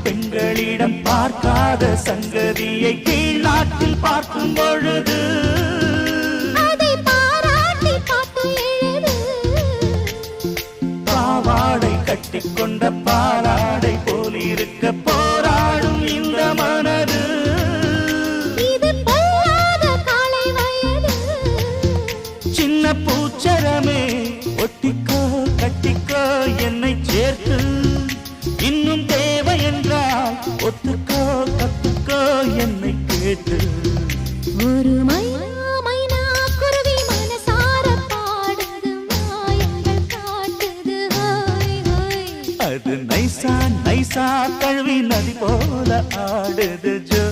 பெண்களிடம் பார்க்காத சங்கதியை கீழ் நாட்டில் பார்க்கும் பொழுது அதை பாராட்டி பாட்டு எழுது. பாவாடை கட்டிக்கொண்ட பாலாடை போல் இருக்க போராடும் இந்த மனது. இது பொல்லாத காலை வயது. சின்ன பூச்சரமே ஒட்டிக்கோ கட்டிக்கோ என்னை சேர்த்து, இன்னும் தேவை என்றால் ஒத்துக்கோ கத்துக்கோ என்னை கேட்டு. ஒரு மைனா குருவி மனசார பாடுது, மாயங்கள் காட்டுது. ஹோய் ஹோய் அது நைசா நைசா கழுவி நதி போல ஆடுது ஜோ.